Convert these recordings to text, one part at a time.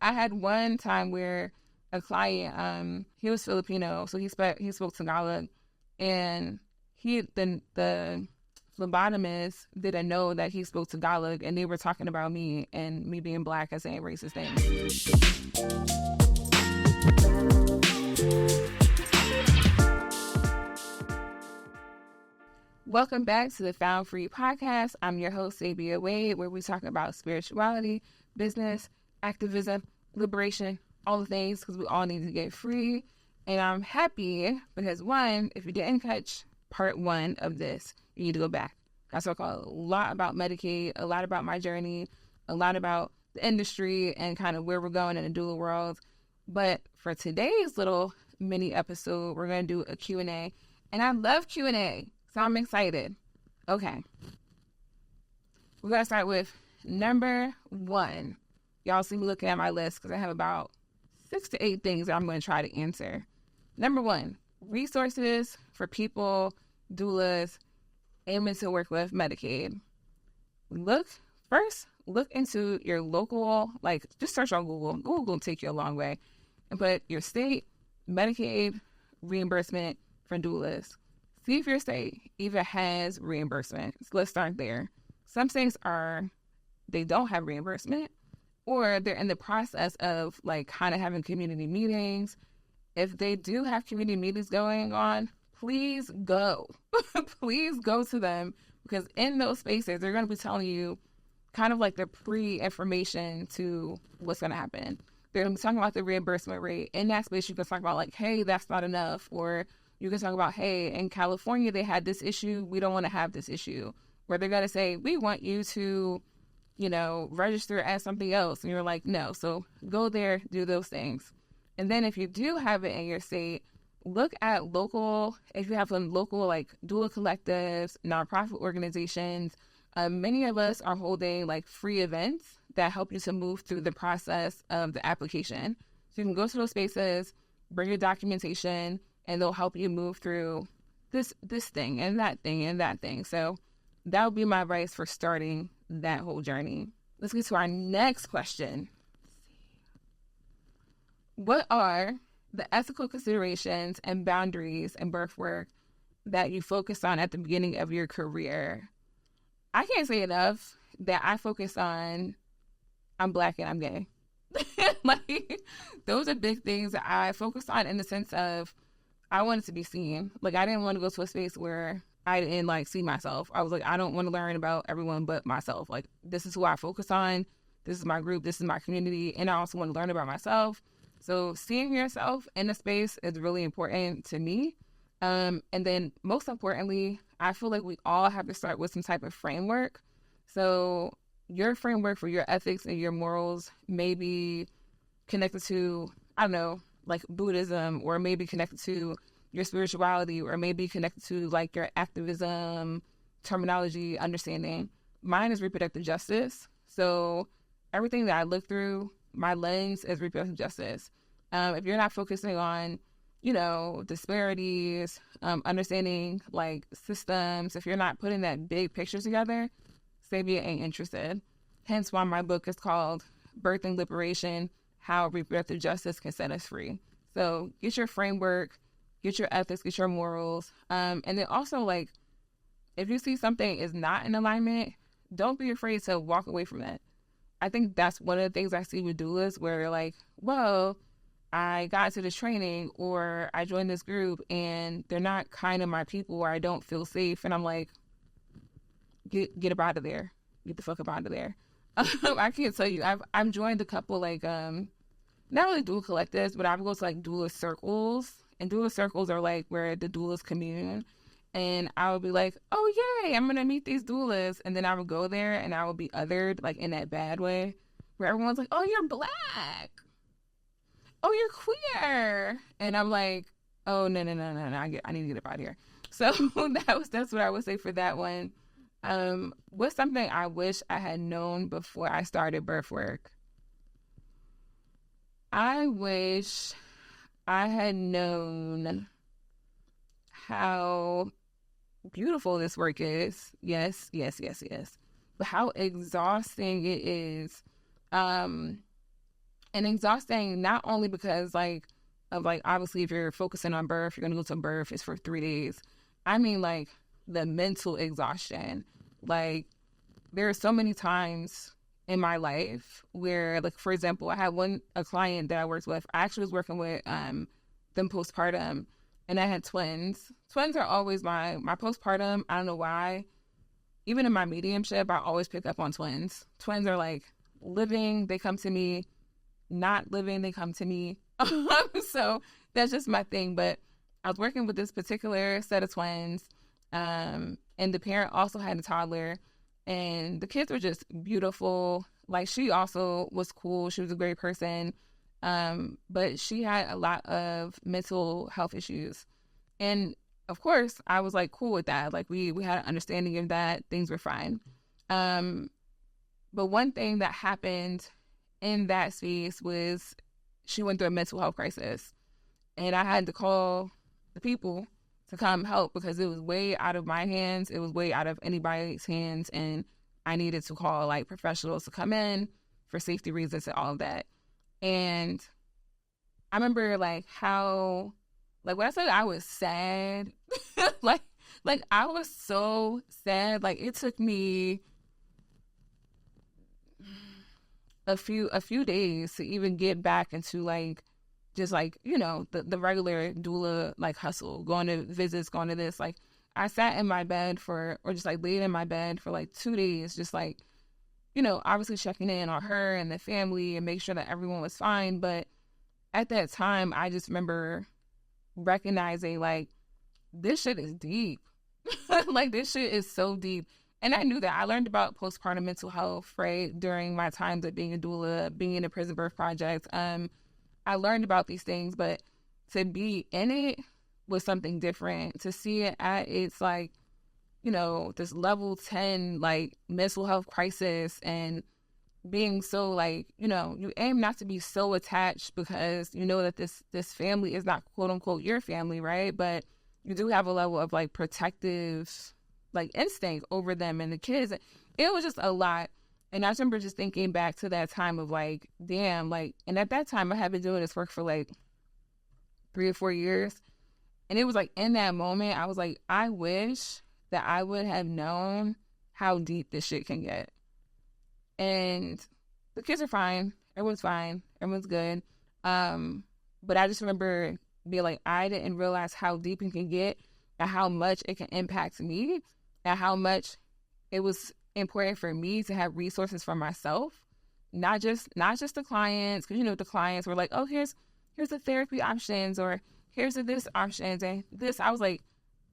I had one time where a client, he was Filipino, so he spoke Tagalog, and the phlebotomist didn't know that he spoke Tagalog, and they were talking about me and me being Black and saying racist things. Welcome back to the Found Free podcast. I'm your host, Sabia Wade, where we talk about spirituality, business, activism, liberation, all the things, because we all need to get free. And I'm happy because, one, if you didn't catch part 1 of this, you need to go back. I talk a lot about Medicaid, a lot about my journey, a lot about the industry and kind of where we're going in the doula world. But for today's little mini episode, we're going to do a Q&A. And I love Q&A, so I'm excited. Okay. We're going to start with number 1. Y'all see me looking at my list because I have about 6 to 8 things that I'm going to try to answer. Number 1, resources for people, doulas, aiming to work with Medicaid. Look into your local, just search on Google. Google will take you a long way. And put your state Medicaid reimbursement for doulas. See if your state even has reimbursement. So let's start there. Some states they don't have reimbursement, or they're in the process of kind of having community meetings. If they do have community meetings going on, please go. Please go to them, because in those spaces, they're going to be telling you kind of the pre-information to what's going to happen. They're going to be talking about the reimbursement rate. In that space, you can talk about hey, that's not enough. Or you can talk about, hey, in California, they had this issue. We don't want to have this issue. Where they're going to say, we want you to, register as something else. And you're like, no. So go there, do those things. And then if you do have it in your state, look at if you have some local doula collectives, nonprofit organizations. Many of us are holding free events that help you to move through the process of the application. So you can go to those spaces, bring your documentation, and they'll help you move through this thing and that thing and that thing. So that would be my advice for starting that whole journey. Let's get to our next question. What are the ethical considerations and boundaries in birth work that you focus on at the beginning of your career? I can't say enough that I focus on, I'm Black and I'm gay. Those are big things that I focused on, in the sense of I wanted to be seen. I didn't want to go to a space where I didn't see myself. I was I don't want to learn about everyone but myself. This is who I focus on. This is my group. This is my community. And I also want to learn about myself. So seeing yourself in a space is really important to me. And then most importantly, I feel we all have to start with some type of framework. So your framework for your ethics and your morals may be connected to, I don't know, Buddhism, or maybe connected to your spirituality, or maybe connected to your activism terminology understanding. Mine is reproductive justice. So everything that I look through, my lens is reproductive justice. If you're not focusing on, disparities, understanding systems, if you're not putting that big picture together, Sabia ain't interested. Hence why my book is called Birthing Liberation: How Reproductive Justice Can Set Us Free. So get your framework, get your ethics, get your morals. And then also if you see something is not in alignment, don't be afraid to walk away from it. I think that's one of the things I see with doulas, where you're well, I got to this training, or I joined this group and they're not kind of my people, or I don't feel safe. And I'm get up out of there. Get the fuck up out of there. I can't tell you. I've joined a couple not really doula collectives, but I would go to doula circles. And doula circles are where the doulas commune. And I would be oh yay, I'm going to meet these doulas. And then I would go there and I would be othered, in that bad way, where everyone's oh, you're Black. Oh, you're queer. And I'm oh, no. I need to get up out of here. So that's what I would say for that one. What's something I wish I had known before I started birth work? I wish I had known how beautiful this work is. Yes. But how exhausting it is. And And exhausting not only because like of like obviously if you're focusing on birth, you're gonna go to birth, it's for 3 days. I mean like the mental exhaustion. Like there are so many times in my life where, like, for example, I had a client that I worked with. I actually was working with them postpartum, and I had twins. Twins are always my postpartum. I don't know why. Even in my mediumship, I always pick up on twins. Twins are like living, they come to me. Not living, they come to me. So that's just my thing. But I was working with this particular set of twins, and the parent also had a toddler. And the kids were just beautiful. Like, she also was cool. She was a great person. But she had a lot of mental health issues. And, of course, I was, like, cool with that. Like, we had an understanding of that. Things were fine. But one thing that happened in that space was she went through a mental health crisis. And I had to call the people to come help because it was way out of my hands. It was way out of anybody's hands. And I needed to call like professionals to come in for safety reasons and all of that. And I remember like how, like when I said I was sad, like I was so sad. Like it took me a few days to even get back into like, just like, you know, the regular doula like hustle, going to visits, going to this. Like I sat in my bed or just like laid in my bed for like 2 days, just like, you know, obviously checking in on her and the family and make sure that everyone was fine. But at that time, I just remember recognizing like this shit is deep. Like this shit is so deep. And I knew that. I learned about postpartum mental health, right, during my times of being a doula, being in a prison birth project. I learned about these things, but to be in it was something different. To see it at its like, you know, this level 10, like mental health crisis and being so like, you know, you aim not to be so attached because you know that this family is not quote unquote your family, right? But you do have a level of like protective, like instinct over them and the kids. It was just a lot. And I remember just thinking back to that time of like, damn, like, and at that time I had been doing this work for like 3 or 4 years. And it was like in that moment, I was like, I wish that I would have known how deep this shit can get. And the kids are fine. Everyone's fine. Everyone's good. But I just remember being like, I didn't realize how deep it can get and how much it can impact me and how much it was important for me to have resources for myself, not just the clients, because you know the clients were like, oh, here's the therapy options or here's the this options and this. I was like,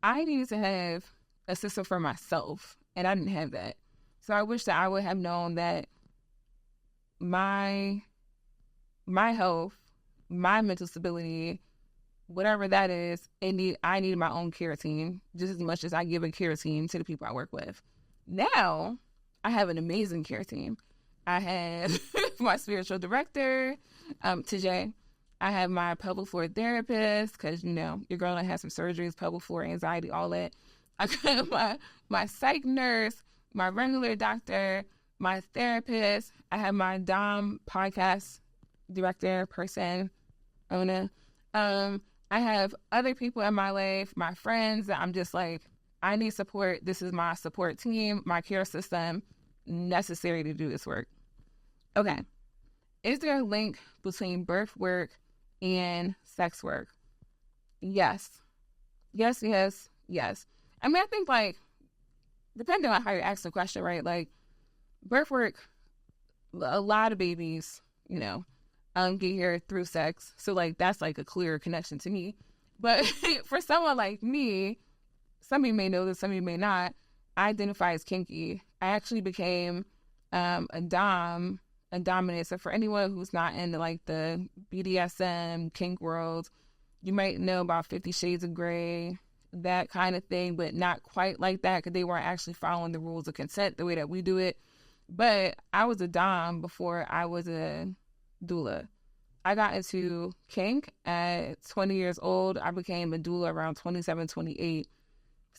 I needed to have a system for myself, and I didn't have that. So I wish that I would have known that my health, my mental stability, whatever that is, I needed my own care team just as much as I give a care team to the people I work with. Now, I have an amazing care team. I have my spiritual director, TJ. I have my pelvic floor therapist, because, you know, your girl had some surgeries, pelvic floor, anxiety, all that. I got my psych nurse, my regular doctor, my therapist. I have my Dom podcast director, person, owner. I have other people in my life, my friends, that I'm just like, I need support. This is my support team, my care system necessary to do this work. Okay. Is there a link between birth work and sex work? Yes. Yes, yes, yes. I mean, I think like, depending on how you ask the question, right? Like birth work, a lot of babies, you know, get here through sex. So like, that's like a clear connection to me. But for someone like me, some of you may know this, some of you may not, I identify as kinky. I actually became a dominant. So for anyone who's not in like the BDSM, kink world, you might know about 50 Shades of Grey, that kind of thing, but not quite like that because they weren't actually following the rules of consent the way that we do it. But I was a dom before I was a doula. I got into kink at 20 years old. I became a doula around 27, 28.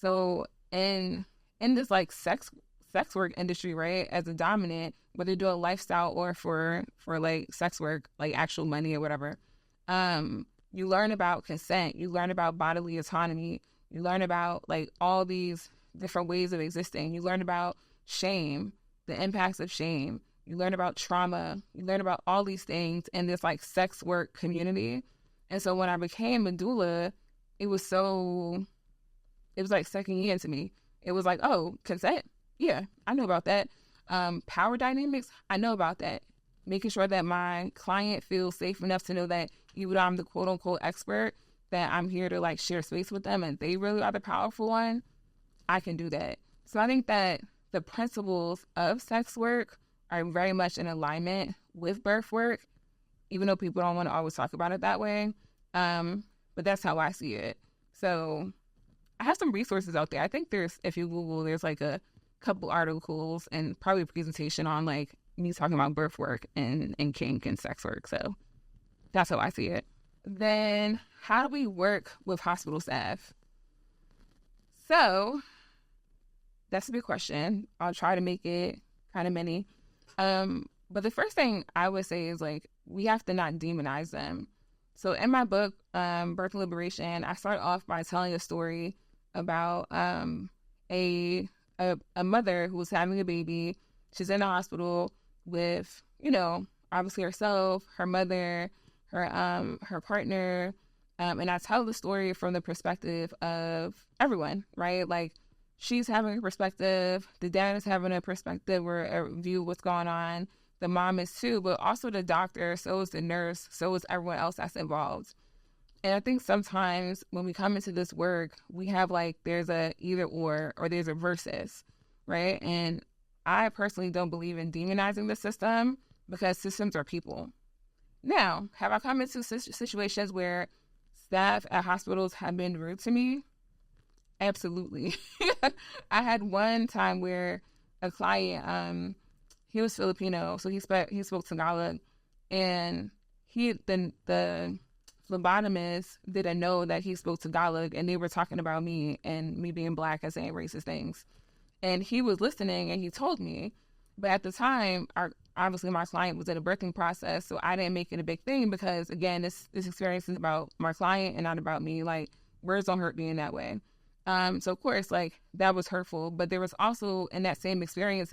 So in this like sex sex work industry, right, as a dominant, whether you're doing lifestyle or for like sex work, like actual money or whatever, you learn about consent, you learn about bodily autonomy, you learn about like all these different ways of existing, you learn about shame, the impacts of shame, you learn about trauma, you learn about all these things in this like sex work community. And so when I became a doula, it was like second in to me. It was like, oh, consent? Yeah, I know about that. Power dynamics? I know about that. Making sure that my client feels safe enough to know that even though I'm the quote unquote expert, that I'm here to like share space with them and they really are the powerful one, I can do that. So I think that the principles of sex work are very much in alignment with birth work, even though people don't want to always talk about it that way. But that's how I see it. So I have some resources out there. I think if you Google, there's like a couple articles and probably a presentation on like me talking about birth work and kink and sex work. So that's how I see it. Then how do we work with hospital staff? So that's a big question. I'll try to make it kind of mini. But the first thing I would say is like, we have to not demonize them. So in my book, Birth and Liberation, I start off by telling a story about a mother who was having a baby. She's in the hospital with, obviously herself, her mother, her partner, and I tell the story from the perspective of everyone, right? Like she's having a perspective, the dad is having a perspective or a view of what's going on. The mom is too, but also the doctor, so is the nurse, so is everyone else that's involved. And I think sometimes when we come into this work, we have like, there's a either or there's a versus, right? And I personally don't believe in demonizing the system because systems are people. Now, have I come into situations where staff at hospitals have been rude to me? Absolutely. I had one time where a client, he was Filipino, so he spoke Tagalog, and the phlebotomist didn't know that he spoke Tagalog, and they were talking about me and me being Black and saying racist things. And he was listening, and he told me, but at the time, obviously my client was in a birthing process, so I didn't make it a big thing because, again, this experience is about my client and not about me. Like, words don't hurt me in that way. So of course, like that was hurtful, but there was also in that same experience,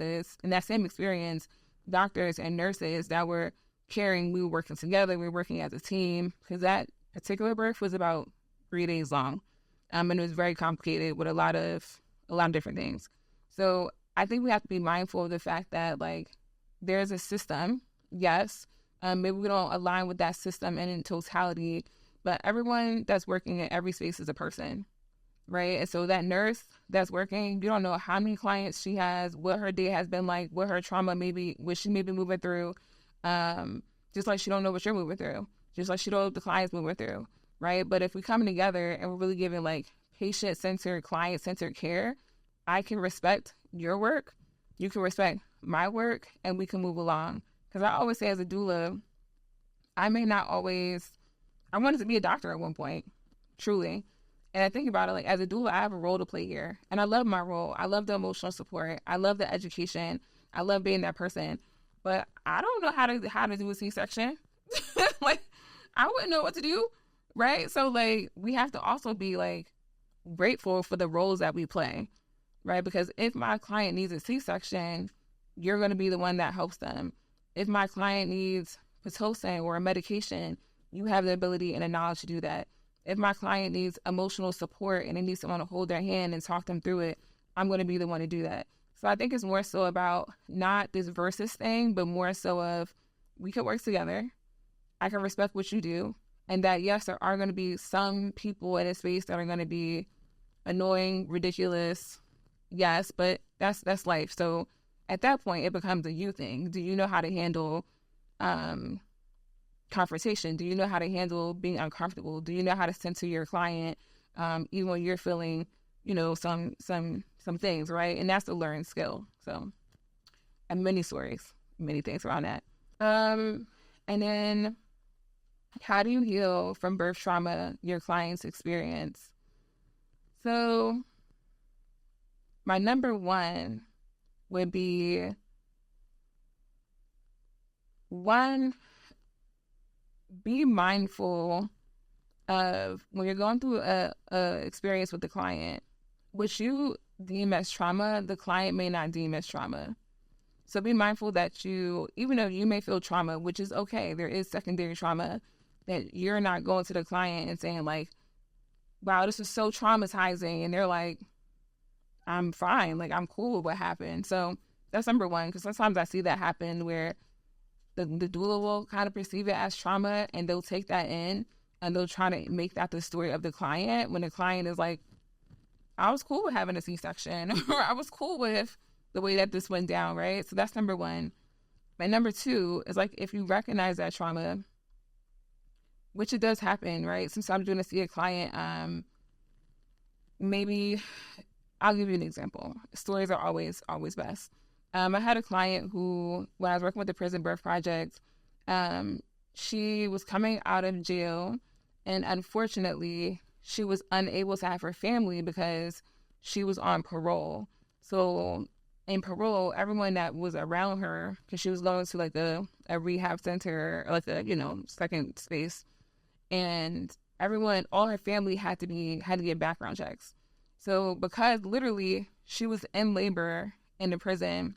doctors and nurses that were caring. We were working together. We were working as a team because that particular birth was about 3 days long. And it was very complicated with a lot of different things. So I think we have to be mindful of the fact that like there's a system. Yes. Maybe we don't align with that system in totality, but everyone that's working in every space is a person. Right. And so that nurse that's working, you don't know how many clients she has, what her day has been like, what her trauma what she may be moving through. Just like she don't know what you're moving through, just like she don't know what the client's moving through. Right. But if we come together and we're really giving like patient-centered, client-centered care, I can respect your work. You can respect my work and we can move along. Because I always say as a doula, I wanted to be a doctor at one point, truly. And I think about it, like as a doula, I have a role to play here. And I love my role. I love the emotional support. I love the education. I love being that person. But I don't know how to do a C-section. Like, I wouldn't know what to do, right? So, like, we have to also be, like, grateful for the roles that we play, right? Because if my client needs a C-section, you're going to be the one that helps them. If my client needs Pitocin or a medication, you have the ability and the knowledge to do that. If my client needs emotional support and they need someone to hold their hand and talk them through it, I'm going to be the one to do that. So I think it's more so about not this versus thing, but more so of we can work together. I can respect what you do. And that, yes, there are going to be some people in a space that are going to be annoying, ridiculous. Yes, but that's life. So at that point, it becomes a you thing. Do you know how to handle confrontation? Do you know how to handle being uncomfortable? Do you know how to center your client even when you're feeling, some things, right? And that's a learned skill. So, and many stories, many things around that. And then how do you heal from birth trauma your client's experience? So my number one would be, one, be mindful of when you're going through a experience with the client, what you deem as trauma, the client may not deem as trauma. So be mindful that you, even though you may feel trauma, which is okay, there is secondary trauma, that you're not going to the client and saying like, wow, this is so traumatizing. And they're like, I'm fine. Like, I'm cool with what happened. So that's number one, because sometimes I see that happen where the doula will kind of perceive it as trauma and they'll take that in and they'll try to make that the story of the client when the client is like, I was cool with having a C-section or I was cool with the way that this went down, right? So that's number one. And number two is like, if you recognize that trauma, which it does happen, right? Sometimes you're going to see a client, maybe, I'll give you an example. Stories are always best. I had a client who, when I was working with the Prison Birth Project, she was coming out of jail, and unfortunately, she was unable to have her family because she was on parole. So in parole, everyone that was around her, because she was going to like a rehab center, or like a, second space, and everyone, all her family had to get background checks. So because literally she was in labor in the prison,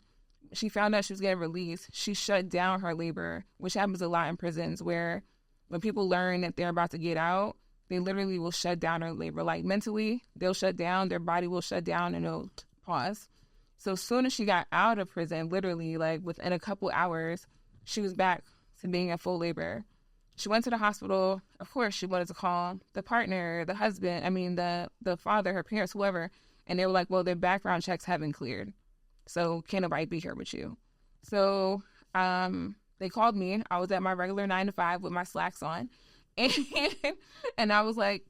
she found out she was getting released. She shut down her labor, which happens a lot in prisons, where when people learn that they're about to get out, they literally will shut down their labor. Like mentally, they'll shut down, their body will shut down, and they'll pause. So as soon as she got out of prison, literally like within a couple hours, she was back to being in full labor. She went to the hospital. Of course, she wanted to call the partner, the husband, the father, her parents, whoever. And they were like, well, their background checks haven't cleared. So can't nobody be here with you. So they called me. I was at my regular 9 to 5 with my slacks on. And I was like,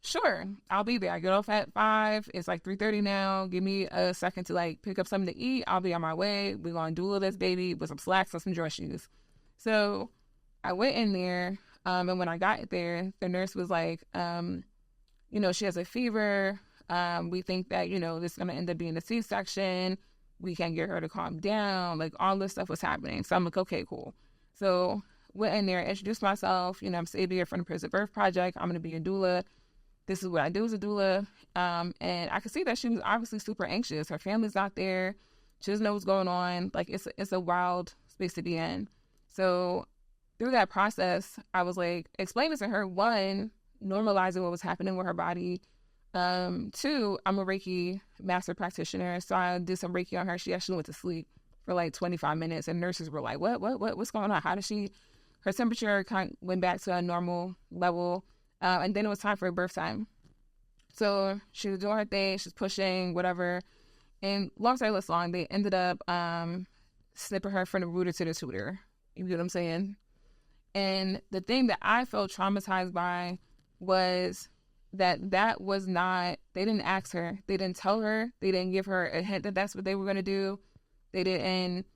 sure, I'll be there. I get off at 5. It's like 3:30 now. Give me a second to like pick up something to eat. I'll be on my way. We're going to Doula this baby with some slacks and some dress shoes. So I went in there, and when I got there, the nurse was like, she has a fever. We think that, this is going to end up being a C-section. We can't get her to calm down. Like, all this stuff was happening. So I'm like, okay, cool. So went in there, introduced myself. I'm Sabia from the Prison Birth Project. I'm going to be a doula. This is what I do as a doula. And I could see that she was obviously super anxious. Her family's not there. She doesn't know what's going on. Like, it's a wild space to be in. So through that process, I was like explaining to her, one, normalizing what was happening with her body. Two, I'm a Reiki master practitioner, so I did some Reiki on her. She actually went to sleep for like 25 minutes, and nurses were like, what's going on? How did her temperature kind of went back to a normal level, and then it was time for her birth time. So she was doing her thing, she's pushing, whatever, and long story less long, they ended up snipping her from the rooter to the tutor. You get what I'm saying? And the thing that I felt traumatized by was that was not, they didn't ask her. They didn't tell her. They didn't give her a hint that that's what they were going to do. They didn't.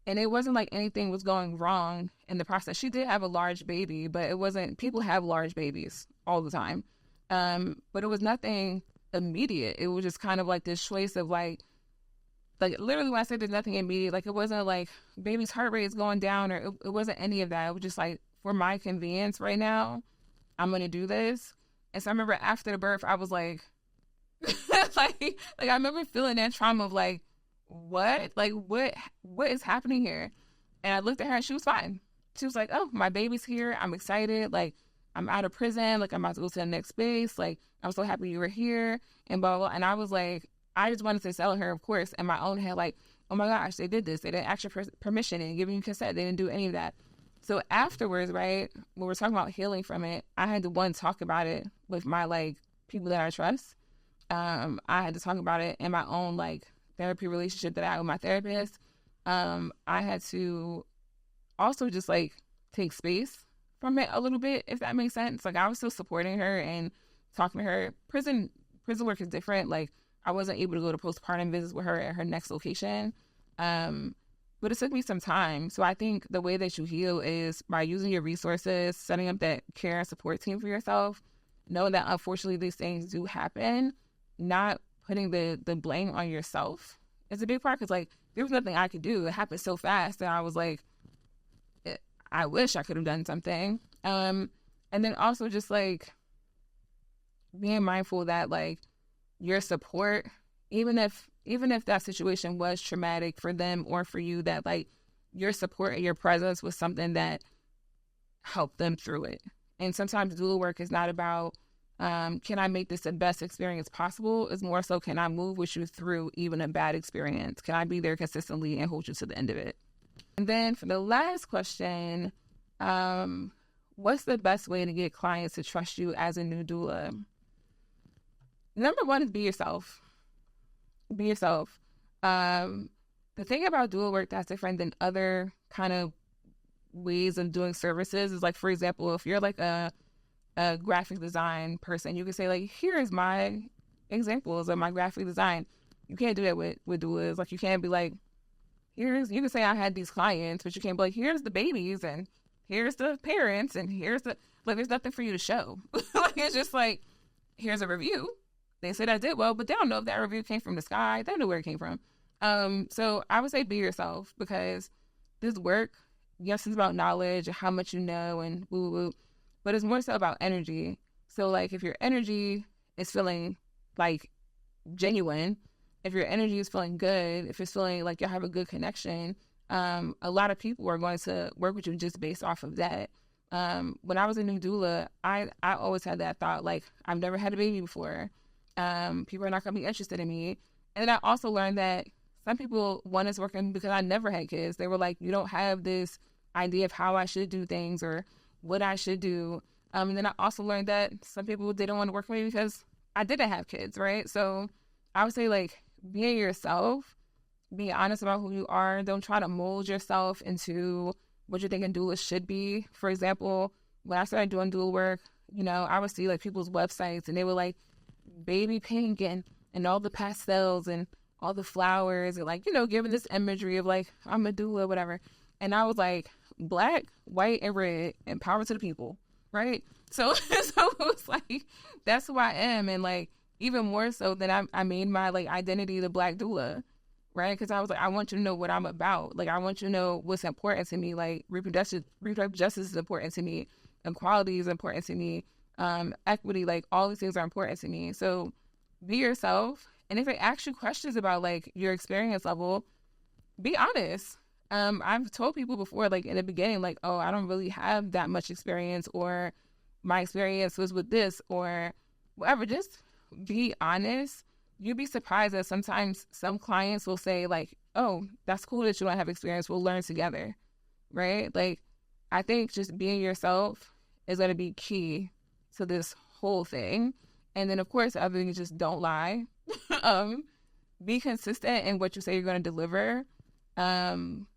And it wasn't like anything was going wrong in the process. She did have a large baby, but it wasn't, people have large babies all the time. But it was nothing immediate. It was just kind of like this choice of like literally when I said there's nothing immediate, like it wasn't like baby's heart rate is going down, or it wasn't any of that. It was just like, for my convenience right now, I'm going to do this. And so I remember after the birth, I was like, like I remember feeling that trauma of like, what? Like, what is happening here? And I looked at her and she was fine. She was like, oh, my baby's here. I'm excited. Like, I'm out of prison. Like, I'm about to go to the next space. Like, I'm so happy you were here. And blah, blah, blah. And I was like, I just wanted to tell her, of course, in my own head, like, oh my gosh, they did this. They didn't ask your permission. They didn't give you consent. They didn't do any of that. So afterwards, right, when we're talking about healing from it, I had to, talk about it with my, like, people that I trust. I had to talk about it in my own, like, therapy relationship that I had with my therapist. I had to also just, like, take space from it a little bit, if that makes sense. Like, I was still supporting her and talking to her. Prison work is different. Like, I wasn't able to go to postpartum visits with her at her next location. But it took me some time. So I think the way that you heal is by using your resources, setting up that care and support team for yourself, knowing that unfortunately these things do happen, not putting the blame on yourself is a big part. Because like there was nothing I could do. It happened so fast that I was like, I wish I could have done something. And then also just like being mindful that like your support, even if that situation was traumatic for them or for you, that like your support and your presence was something that helped them through it. And sometimes doula work is not about, can I make this the best experience possible? It's more so, can I move with you through even a bad experience? Can I be there consistently and hold you to the end of it? And then for the last question, what's the best way to get clients to trust you as a new doula? Number one is be yourself. Be yourself. The thing about doula work that's different than other kind of ways of doing services is like, for example, if you're like a graphic design person, you can say like, here's my examples of my graphic design. You can't do that with doulas. Like, you can't be like, you can say I had these clients, but you can't be like, here's the babies and here's the parents and here's the, like, there's nothing for you to show. Like, it's just like, here's a review. They said I did well, but they don't know if that review came from the sky. They don't know where it came from. So I would say be yourself, because this work, yes, it's about knowledge and how much you know and woo, but it's more so about energy. So like, if your energy is feeling like genuine, if your energy is feeling good, if it's feeling like you have a good connection, a lot of people are going to work with you just based off of that. When I was a new doula, I always had that thought, like, I've never had a baby before. People are not going to be interested in me. And then I also learned that some people want us working because I never had kids. They were like, you don't have this idea of how I should do things or what I should do. And then I also learned that some people didn't want to work with me because I didn't have kids, right? So I would say, like, be yourself, be honest about who you are. Don't try to mold yourself into what you think a doula should be. For example, when I started doing doula work, you know, I would see like people's websites and they were like baby pink and all the pastels and all the flowers and, like, you know, giving this imagery of like, I'm a doula, whatever. And I was like, black, white, and red, and power to the people, right? So it was like, that's who I am. And like, even more so than I made my like identity the Black doula, right? Because I was like, I want you to know what I'm about. Like, I want you to know what's important to me. Like, reproductive justice is important to me. Equality is important to me. Equity, like, all these things are important to me. So be yourself. And if they ask you questions about like your experience level, be honest. I've told people before, like in the beginning, like, oh, I don't really have that much experience, or my experience was with this or whatever. Just be honest. You'd be surprised that sometimes some clients will say like, oh, that's cool that you don't have experience. We'll learn together, right? Like, I think just being yourself is going to be key to this whole thing. And then, of course, the other thing is just don't lie. Be consistent in what you say you're going to deliver. In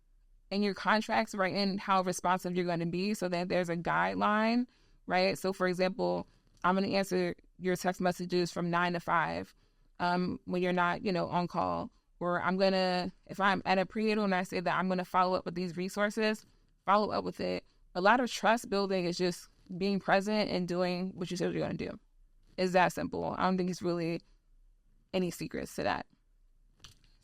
your contracts, write in how responsive you're going to be so that there's a guideline, right? So, for example, I'm going to answer your text messages from 9 to 5 when you're not, you know, on call. Or I'm going to, if I'm at a prenatal and I say that I'm going to follow up with these resources, follow up with it. A lot of trust building is just being present and doing what you said you're going to do. It's that simple. I don't think it's really any secrets to that.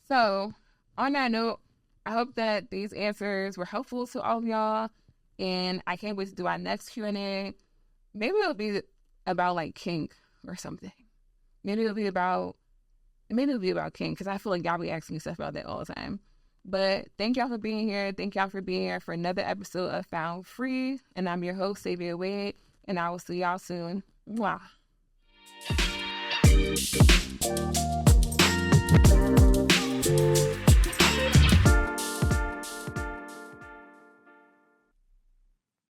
So on that note, I hope that these answers were helpful to all of y'all. And I can't wait to do our next Q&A. Maybe it'll be about like kink or something. Maybe it'll be about kink, because I feel like y'all be asking me stuff about that all the time. But thank y'all for being here. Thank y'all for being here for another episode of Found Free. And I'm your host, Sabia Wade. And I will see y'all soon. Mwah.